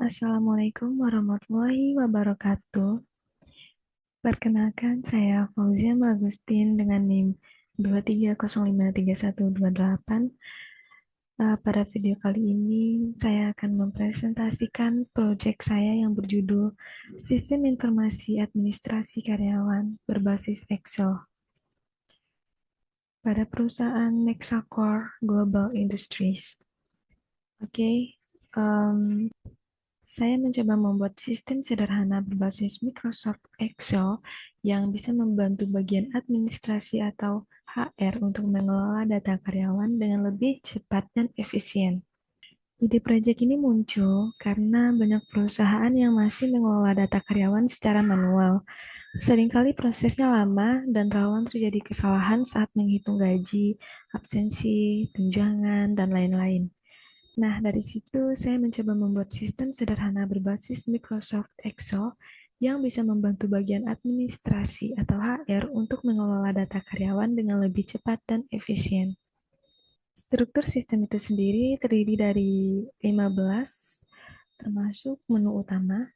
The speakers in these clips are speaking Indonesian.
Assalamualaikum warahmatullahi wabarakatuh. Perkenalkan, saya Fauzia Agustin dengan NIM 230533128. Pada video kali ini, saya akan mempresentasikan proyek saya yang berjudul Sistem Informasi Administrasi Karyawan berbasis Excel pada perusahaan Nexacor Global Industries. Oke, saya mencoba membuat sistem sederhana berbasis Microsoft Excel yang bisa membantu bagian administrasi atau HR untuk mengelola data karyawan dengan lebih cepat dan efisien. Ide proyek ini muncul karena banyak perusahaan yang masih mengelola data karyawan secara manual. Seringkali prosesnya lama dan rawan terjadi kesalahan saat menghitung gaji, absensi, tunjangan, dan lain-lain. Nah, dari situ saya mencoba membuat sistem sederhana berbasis Microsoft Excel yang bisa membantu bagian administrasi atau HR untuk mengelola data karyawan dengan lebih cepat dan efisien. Struktur sistem itu sendiri terdiri dari 15, termasuk menu utama,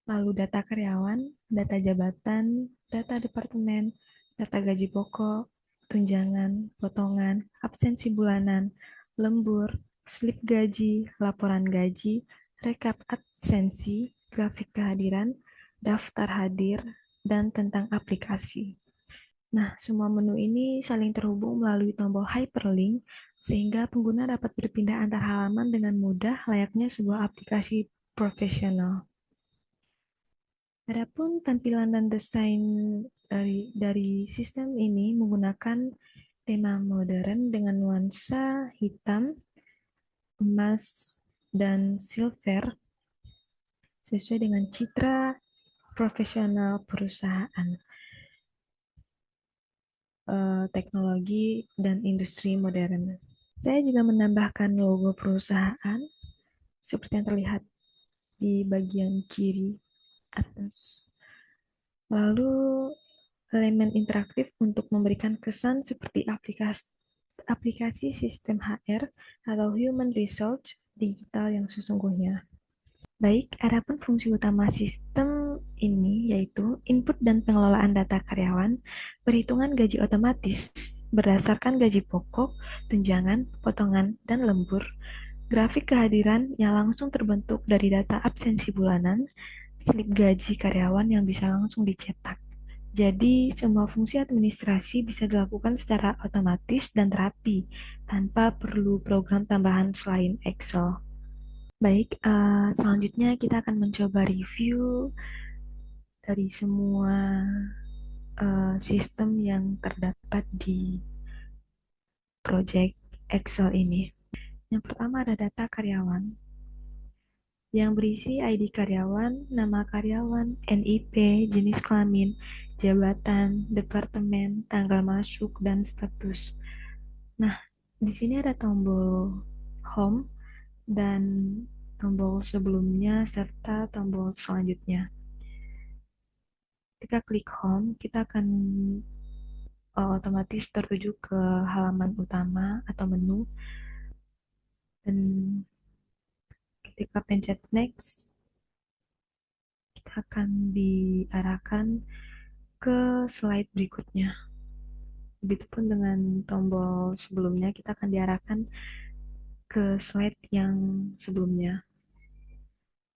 lalu data karyawan, data jabatan, data departemen, data gaji pokok, tunjangan, potongan, absensi bulanan, lembur, slip gaji, laporan gaji, rekap absensi, grafik kehadiran, daftar hadir, dan tentang aplikasi. Nah, semua menu ini saling terhubung melalui tombol hyperlink sehingga pengguna dapat berpindah antar halaman dengan mudah layaknya sebuah aplikasi profesional. Adapun tampilan dan desain dari sistem ini menggunakan tema modern dengan nuansa hitam, emas, dan silver sesuai dengan citra profesional perusahaan, teknologi, dan industri modern. Saya juga menambahkan logo perusahaan seperti yang terlihat di bagian kiri atas. Lalu elemen interaktif untuk memberikan kesan seperti aplikasi sistem HR atau Human Resource digital yang sesungguhnya. Baik, adapun fungsi utama sistem ini yaitu input dan pengelolaan data karyawan, perhitungan gaji otomatis berdasarkan gaji pokok, tunjangan, potongan, dan lembur, grafik kehadiran yang langsung terbentuk dari data absensi bulanan, slip gaji karyawan yang bisa langsung dicetak. Jadi, semua fungsi administrasi bisa dilakukan secara otomatis dan rapi, tanpa perlu program tambahan selain Excel. Baik, selanjutnya kita akan mencoba review dari semua sistem yang terdapat di project Excel ini. Yang pertama ada data karyawan, yang berisi ID karyawan, nama karyawan, NIP, jenis kelamin, jabatan, departemen, tanggal masuk, dan status. Nah, di sini ada tombol home dan tombol sebelumnya serta tombol selanjutnya. Ketika klik home, kita akan otomatis tertuju ke halaman utama atau menu, dan ketika pencet next, kita akan diarahkan ke slide berikutnya. Begitupun dengan tombol sebelumnya, kita akan diarahkan ke slide yang sebelumnya.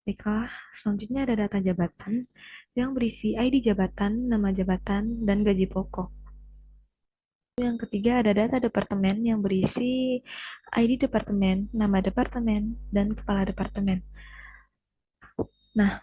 Baiklah, selanjutnya ada data jabatan yang berisi ID jabatan, nama jabatan, dan gaji pokok. Yang ketiga ada data departemen yang berisi ID departemen, nama departemen, dan kepala departemen. Nah,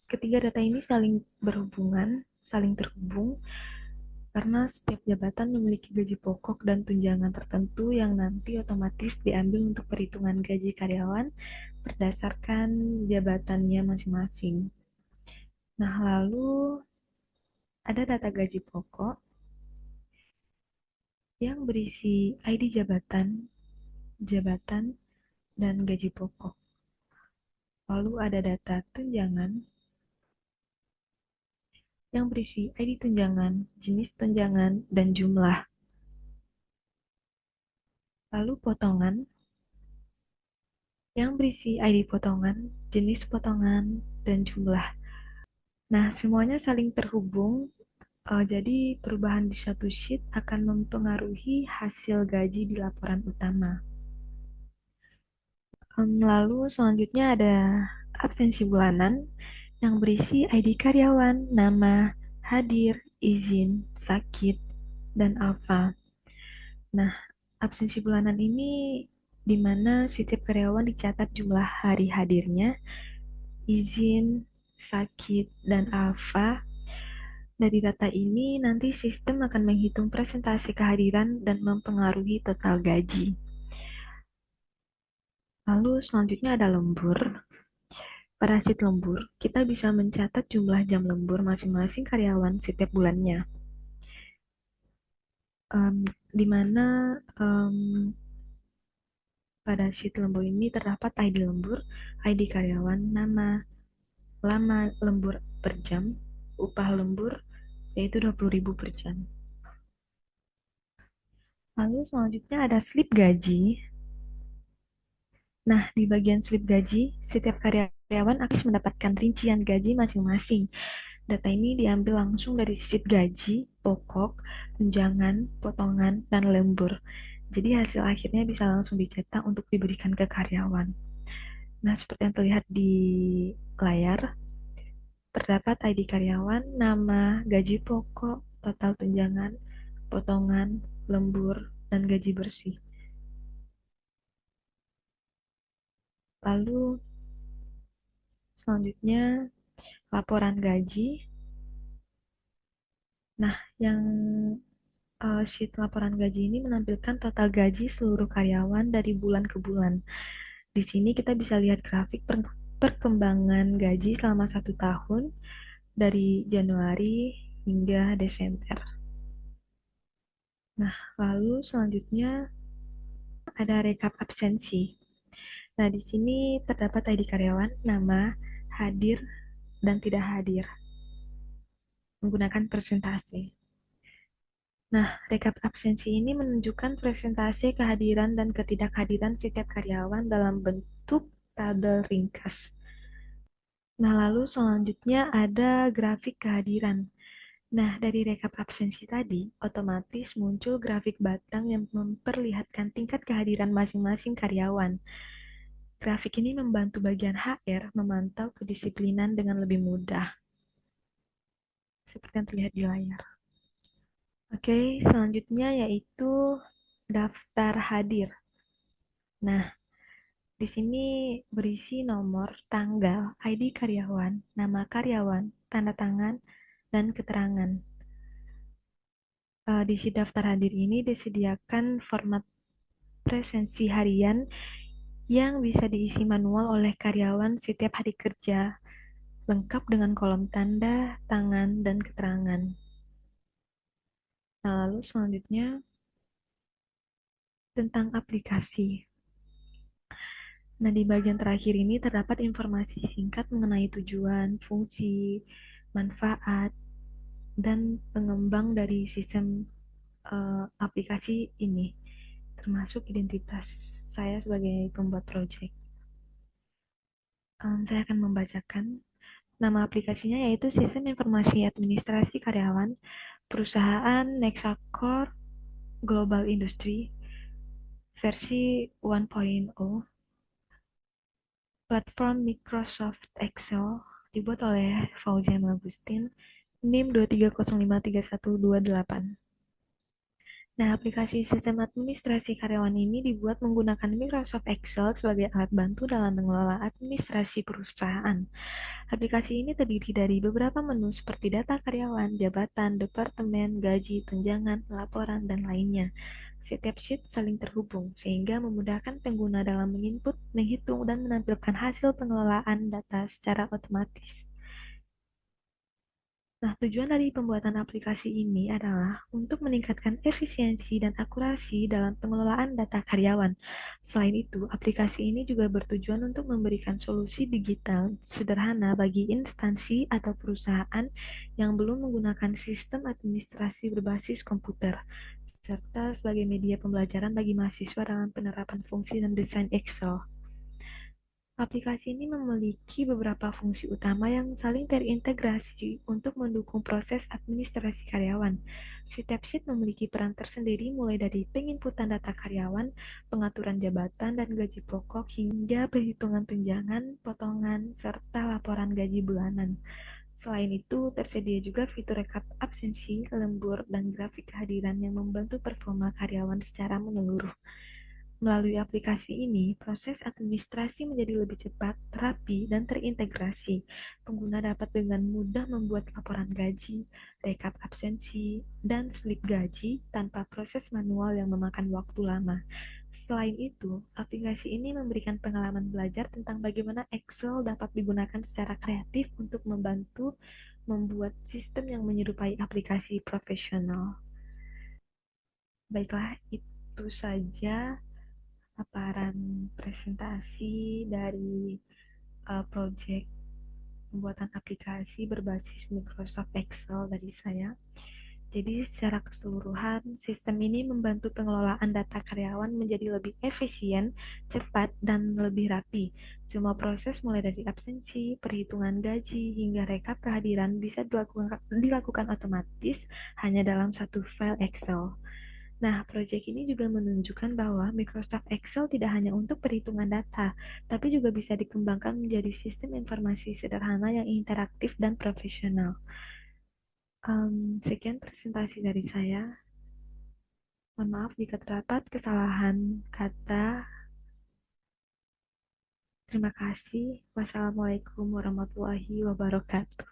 ketiga data ini saling berhubungan, saling terhubung, karena setiap jabatan memiliki gaji pokok dan tunjangan tertentu yang nanti otomatis diambil untuk perhitungan gaji karyawan berdasarkan jabatannya masing-masing. Nah, lalu ada data gaji pokok yang berisi ID jabatan, jabatan, dan gaji pokok. Lalu ada data tunjangan yang berisi ID tunjangan, jenis tunjangan, dan jumlah. Lalu potongan yang berisi ID potongan, jenis potongan, dan jumlah. Nah, semuanya saling terhubung. Jadi perubahan di satu sheet akan mempengaruhi hasil gaji di laporan utama. Lalu selanjutnya ada absensi bulanan yang berisi ID karyawan, nama, hadir, izin, sakit, dan alfa. Nah, absensi bulanan ini di mana setiap karyawan dicatat jumlah hari hadirnya, izin, sakit, dan alfa. Dari data ini, nanti sistem akan menghitung presentasi kehadiran dan mempengaruhi total gaji. Lalu selanjutnya ada lembur. Pada sheet lembur, kita bisa mencatat jumlah jam lembur masing-masing karyawan setiap bulannya. Em, di mana pada sheet lembur ini terdapat ID lembur, ID karyawan, nama, lama lembur per jam, upah lembur, yaitu 20.000 per jam. Lalu selanjutnya ada slip gaji. Nah, di bagian slip gaji, setiap karyawan akan mendapatkan rincian gaji masing-masing. Data ini diambil langsung dari slip gaji, pokok, tunjangan, potongan, dan lembur. Jadi hasil akhirnya bisa langsung dicetak untuk diberikan ke karyawan. Nah, seperti yang terlihat di layar, terdapat ID karyawan, nama, gaji pokok, total tunjangan, potongan, lembur, dan gaji bersih. Lalu selanjutnya laporan gaji. Nah, yang sheet laporan gaji ini menampilkan total gaji seluruh karyawan dari bulan ke bulan. Di sini kita bisa lihat grafik perkembangan gaji selama 1 tahun dari Januari hingga Desember. Nah, lalu selanjutnya ada rekap absensi. Nah, di sini terdapat ID karyawan, nama, hadir, dan tidak hadir menggunakan persentase. Nah, rekap absensi ini menunjukkan presentasi kehadiran dan ketidakhadiran setiap karyawan dalam bentuk tabel ringkas. Nah, lalu selanjutnya ada grafik kehadiran. Nah, dari rekap absensi tadi, otomatis muncul grafik batang yang memperlihatkan tingkat kehadiran masing-masing karyawan. Grafik ini membantu bagian HR memantau kedisiplinan dengan lebih mudah, seperti yang terlihat di layar. Oke, selanjutnya yaitu daftar hadir. Nah, di sini berisi nomor, tanggal, ID karyawan, nama karyawan, tanda tangan, dan keterangan. Di si daftar hadir ini disediakan format presensi harian yang bisa diisi manual oleh karyawan setiap hari kerja, lengkap dengan kolom tanda, tangan, dan keterangan. Nah, lalu selanjutnya tentang aplikasi. Nah, di bagian terakhir ini terdapat informasi singkat mengenai tujuan, fungsi, manfaat, dan pengembang dari sistem aplikasi ini, termasuk identitas saya sebagai pembuat proyek. Saya akan membacakan nama aplikasinya yaitu Sistem Informasi Administrasi Karyawan Perusahaan Nexacor Global Industry versi 1.0, platform Microsoft Excel, dibuat oleh Fauzian Agustin, NIM 230531128. Nah, aplikasi sistem administrasi karyawan ini dibuat menggunakan Microsoft Excel sebagai alat bantu dalam mengelola administrasi perusahaan. Aplikasi ini terdiri dari beberapa menu seperti data karyawan, jabatan, departemen, gaji, tunjangan, laporan, dan lainnya. Setiap sheet saling terhubung, sehingga memudahkan pengguna dalam menginput, menghitung, dan menampilkan hasil pengelolaan data secara otomatis. Nah, tujuan dari pembuatan aplikasi ini adalah untuk meningkatkan efisiensi dan akurasi dalam pengelolaan data karyawan. Selain itu, aplikasi ini juga bertujuan untuk memberikan solusi digital sederhana bagi instansi atau perusahaan yang belum menggunakan sistem administrasi berbasis komputer, serta sebagai media pembelajaran bagi mahasiswa dalam penerapan fungsi dan desain Excel. Aplikasi ini memiliki beberapa fungsi utama yang saling terintegrasi untuk mendukung proses administrasi karyawan. Setiap sheet memiliki peran tersendiri mulai dari penginputan data karyawan, pengaturan jabatan dan gaji pokok, hingga perhitungan tunjangan, potongan, serta laporan gaji bulanan. Selain itu, tersedia juga fitur rekap absensi, lembur, dan grafik kehadiran yang membantu performa karyawan secara menyeluruh. Melalui aplikasi ini, proses administrasi menjadi lebih cepat, rapi, dan terintegrasi. Pengguna dapat dengan mudah membuat laporan gaji, rekap absensi, dan slip gaji tanpa proses manual yang memakan waktu lama. Selain itu, aplikasi ini memberikan pengalaman belajar tentang bagaimana Excel dapat digunakan secara kreatif untuk membantu membuat sistem yang menyerupai aplikasi profesional. Baiklah, itu saja paparan presentasi dari project pembuatan aplikasi berbasis Microsoft Excel dari saya. Jadi secara keseluruhan, sistem ini membantu pengelolaan data karyawan menjadi lebih efisien, cepat, dan lebih rapi. Semua proses mulai dari absensi, perhitungan gaji, hingga rekap kehadiran bisa dilakukan otomatis hanya dalam satu file Excel. Nah, proyek ini juga menunjukkan bahwa Microsoft Excel tidak hanya untuk perhitungan data, tapi juga bisa dikembangkan menjadi sistem informasi sederhana yang interaktif dan profesional. Sekian presentasi dari saya. Mohon maaf jika terdapat kesalahan kata. Terima kasih. Wassalamualaikum warahmatullahi wabarakatuh.